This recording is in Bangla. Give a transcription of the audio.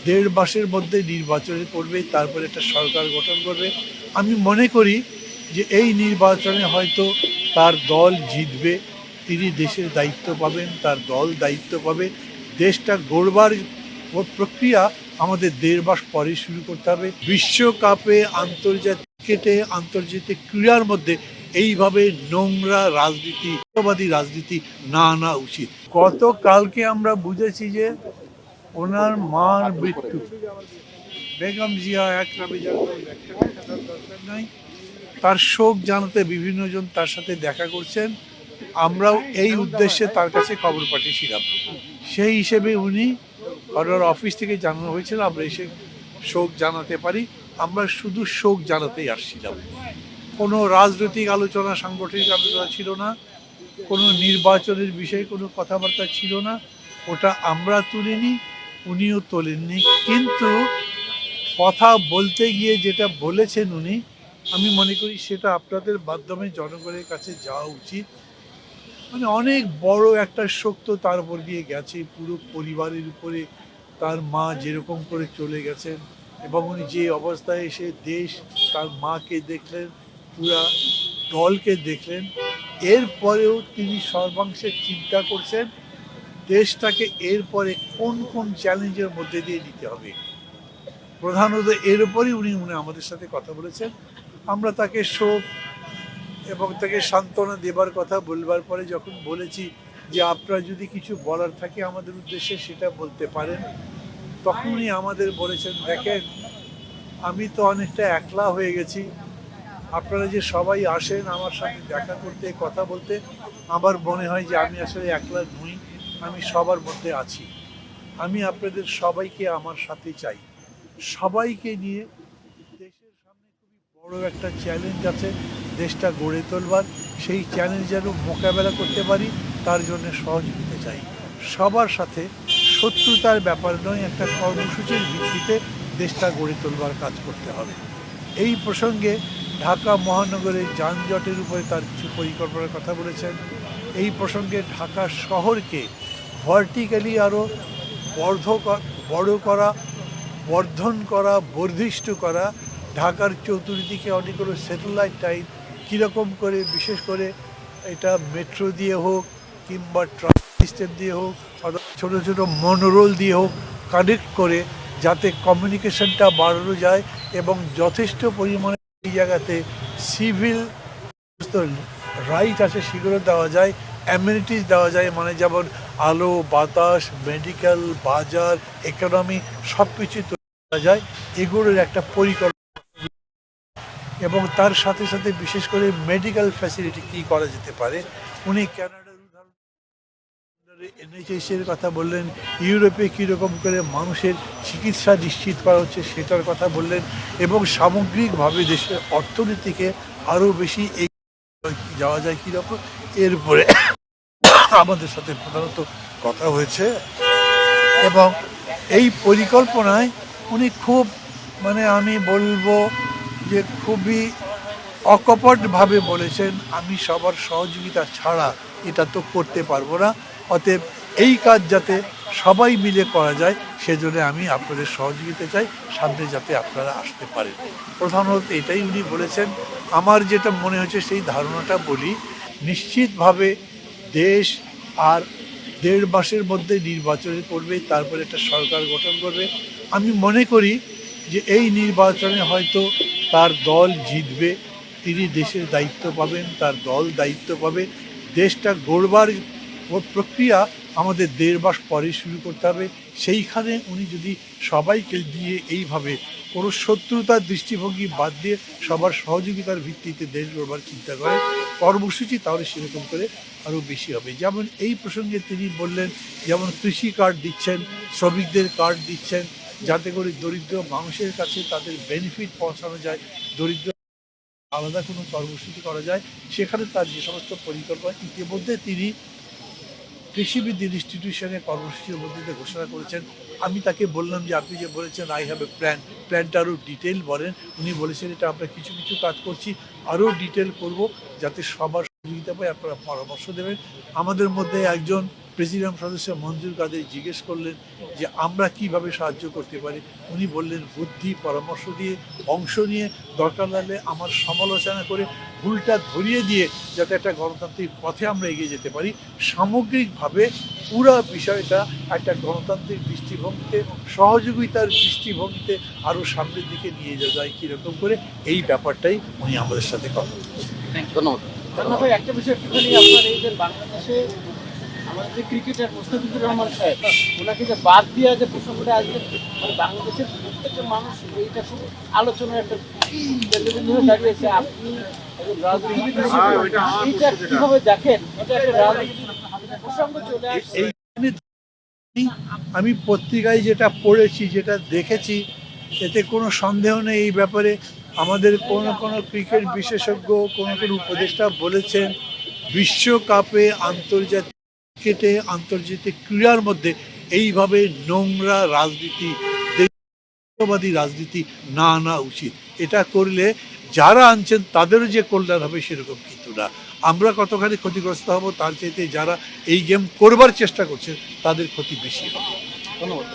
দেড় মাসের মধ্যে নির্বাচন করবে, তারপরে একটা সরকার গঠন করবে। আমি মনে করি যে এই নির্বাচনে হয়তো তার দল জিতবে, তিনি দেশের দায়িত্ব পাবেন, তার দল দায়িত্ব পাবে। দেশটা গড়বার প্রক্রিয়া আমাদের দেড় মাস পরে শুরু করতে হবে। বিশ্বকাপে, আন্তর্জাতিক ক্রিকেটে, আন্তর্জাতিক ক্রীড়ার মধ্যে এইভাবে নোংরা রাজনীতি, রাজনীতি না আনা উচিত। গতকালকে আমরা বুঝেছি যে ওনার মার মৃত্যু, বেগম জিয়া একরামে দেখার দরকার নাই, তার শোক জানাতে বিভিন্ন জন তার সাথে দেখা করছেন। আমরাও এই উদ্দেশ্যে তার কাছে খবর পাঠিয়েছিলাম। সেই হিসেবে উনি ওনার অফিস থেকে জানানো হয়েছিল আমরা এসে শোক জানাতে পারি। আমরা শুধু শোক জানাতেই আসছিলাম। কোনো রাজনৈতিক আলোচনা, সাংগঠনিক আলোচনা ছিল না, কোনো নির্বাচনের বিষয়ে কোনো কথাবার্তা ছিল না। ওটা আমরা তুলিনি, উনিও তোলেননি। কিন্তু কথা বলতে গিয়ে যেটা বলেছেন উনি, আমি মনে করি সেটা আপনাদের মাধ্যমে জনগণের কাছে যাওয়া উচিত। মানে অনেক বড় একটা শোক তো তার উপর দিয়ে গেছে, পুরো পরিবারের উপরে। তার মা যেরকম করে চলে গেছেন এবং উনি যে অবস্থায় এসে দেশ, তার মাকে দেখলেন, পুরা দলকে দেখলেন, এরপরেও তিনি সর্বাংশে চিন্তা করছেন দেশটাকে এরপরে কোন কোন চ্যালেঞ্জের মধ্যে দিয়ে নিতে হবে। প্রধানত এর উপরই উনি আমাদের সাথে কথা বলেছেন। আমরা তাকে শোক এবং তাকে সান্ত্বনা দেবার কথা বলবার পরে যখন বলেছি যে আপনারা যদি কিছু বলার থাকে আমাদের উদ্দেশ্যে সেটা বলতে পারেন, তখন উনি আমাদের বলেছেন, দেখেন আমি তো অনেকটা একলা হয়ে গেছি, আপনারা যে সবাই আসেন আমার সাথে দেখা করতে, কথা বলতে, আমার মনে হয় যে আমি আসলে একলা নই, আমি সবার মধ্যে আছি। আমি আপনাদের সবাইকে আমার সাথে চাই। সবাইকে নিয়ে দেশের সামনে খুবই বড় একটা চ্যালেঞ্জ আছে দেশটা গড়ে তোলবার। সেই চ্যালেঞ্জ যেন মোকাবেলা করতে পারি, তার জন্য সহযোগিতা চাই। সবার সাথে শত্রুতার ব্যাপার নয়, একটা কর্মসূচির ভিত্তিতে দেশটা গড়ে তোলবার কাজ করতে হবে। এই প্রসঙ্গে ঢাকা মহানগরের যানজটের উপরে তার কিছু পরিকল্পনার কথা বলেছেন। এই প্রসঙ্গে ঢাকা শহরকে ভার্টিক্যালি আরও বড় করা, বর্ধন করা, বর্ধিষ্ণু করা, ঢাকার চতুর্দিকে অনেকগুলো স্যাটেলাইট টাইপ কীরকম করে, বিশেষ করে এটা মেট্রো দিয়ে হোক কিংবা ট্রাম সিস্টেম দিয়ে হোক অথবা ছোটো ছোটো মনোরোল দিয়ে হোক, কানেক্ট করে যাতে কমিউনিকেশনটা বাড়ানো যায় এবং যথেষ্ট পরিমাণে এই জায়গাতে সিভিল রাইট আছে সেগুলো দেওয়া যায়, অ্যামিনিটিস দেওয়া যায়, মানে যেমন আলো, বাতাস, মেডিকেল, বাজার, ইকোনমি সব কিছু তৈরি করা যায়। এগুলোর একটা পরিকল্পনা এবং তার সাথে সাথে বিশেষ করে মেডিকেল ফ্যাসিলিটি কী করা যেতে পারে। উনি ক্যানাডার উদাহরণ, এনএইচএসের কথা বললেন, ইউরোপে কীরকম করে মানুষের চিকিৎসা নিশ্চিত করা হচ্ছে সেটার কথা বললেন, এবং সামগ্রিকভাবে দেশের অর্থনীতিকে আরও বেশি যাওয়া যায় কীরকম, এরপরে আমাদের সাথে প্রধানত কথা হয়েছে। এবং এই পরিকল্পনায় উনি খুব, মানে আমি বলবো যে খুবই অকপটভাবে বলেছেন, আমি সবার সহযোগিতা ছাড়া এটা তো করতে পারবো না, অতএব এই কাজ যাতে সবাই মিলে করা যায় সেজন্য আমি আপনাদের সহযোগিতা চাই, সামনে যাতে আপনারা আসতে পারেন। প্রধানত এটাই উনি বলেছেন। আমার যেটা মনে হচ্ছে সেই ধারণাটা বলি, নিশ্চিতভাবে দেশ আর দেড় মাসের মধ্যে নির্বাচন করবে, তারপরে একটা সরকার গঠন করবে। আমি মনে করি যে এই নির্বাচনে হয়তো তার দল জিতবে, তিনি দেশের দায়িত্ব পাবেন, তার দল দায়িত্ব পাবে। দেশটা গড়বার প্রক্রিয়া আমাদের দেড় মাস পরে শুরু করতে হবে। সেইখানে উনি যদি সবাইকে দিয়ে এইভাবে কোনো শত্রুতার দৃষ্টিভঙ্গি বাদ দিয়ে সবার সহযোগিতার ভিত্তিতে দেশ গড়বার চিন্তা করে কর্মসূচি, তাহলে সেরকম করে আরও বেশি হবে। যেমন এই প্রসঙ্গে তিনি বললেন, যেমন কৃষি কার্ড দিচ্ছেন, শ্রমিকদের কার্ড দিচ্ছেন, যাতে করে দরিদ্র মানুষের কাছে তাদের বেনিফিট পৌঁছানো যায়, দরিদ্র আলাদা কোনো কর্মসূচি করা যায়, সেখানে তার যে সমস্ত পরিকল্পনা ইতিমধ্যে তিনি কৃষিবিদ ইনস্টিটিউশনের কর্মসূচির মধ্যে দিয়ে ঘোষণা করেছেন। আমি তাকে বললাম যে আপনি যে বলেছেন আই হ্যাভ এ প্ল্যানটা আরও ডিটেল বলেন। উনি বলেছেন এটা আমরা কিছু কিছু কাজ করছি, আরও ডিটেল করব, যাতে সবার সহযোগিতা পাই, আপনারা পরামর্শ দেবেন। আমাদের মধ্যে একজন প্রেসিডিয়াম সদস্য মঞ্জুর কাদের জিজ্ঞেস করলেন যে আমরা কিভাবে সাহায্য করতে পারি। উনি বললেন বুদ্ধি পরামর্শ দিয়ে, অংশ নিয়ে, দরকার লাগলে আমার সমালোচনা করে, ভুলটা ধরিয়ে দিয়ে যাতে একটা গণতান্ত্রিক পথে আমরা এগিয়ে যেতে পারি। সামগ্রিকভাবে পুরো বিষয়টা একটা গণতান্ত্রিক দৃষ্টিভঙ্গিতে, সহযোগিতার দৃষ্টিভঙ্গিতে আরও সামনের দিকে নিয়ে যাওয়া যায় কীরকম করে, এই ব্যাপারটাই উনি আমাদের সাথে কথা বলছেন। ধন্যবাদ। ভাই, একটা বিষয় একটুখানি আপনার এই যে বাংলাদেশে আমাদের যে ক্রিকেটার মুস্তাফিজুর রহমান সাহেব, ওনাকে যে বাদ দিয়ে যে প্রসঙ্গটা আজকে মানে বাংলাদেশের প্রত্যেকটা মানুষ এইটা খুব আলোচনার একটা কেন্দ্রবিন্দু হয়ে দাঁড়িয়েছে। আপনি একজন রাজনীতিবিদ হিসেবে এইটা কিভাবে দেখেন? এটা একটা রাজনীতির প্রসঙ্গ চলে আসছে। আমি পত্রিকায় যেটা পড়েছি, যেটা দেখেছি, এতে কোনো সন্দেহ নেই এই ব্যাপারে। আমাদের কোনো ক্রিকেট বিশেষজ্ঞ, কোনো উপদেষ্টা বলেছেন বিশ্বকাপে, আন্তর্জাতিক ক্রিকেটে, আন্তর্জাতিক ক্রীড়ার মধ্যে এইভাবে নোংরা রাজনীতি, দেশবাদী রাজনীতি না আনা উচিত। এটা করলে যারা আনছেন তাদেরও যে কল্যাণ হবে সেরকম কিন্তু না। আমরা কতখানি ক্ষতিগ্রস্ত হব তার চাইতে যারা এই গেম করবার চেষ্টা করছে তাদের ক্ষতি বেশি হবে। ধন্যবাদ।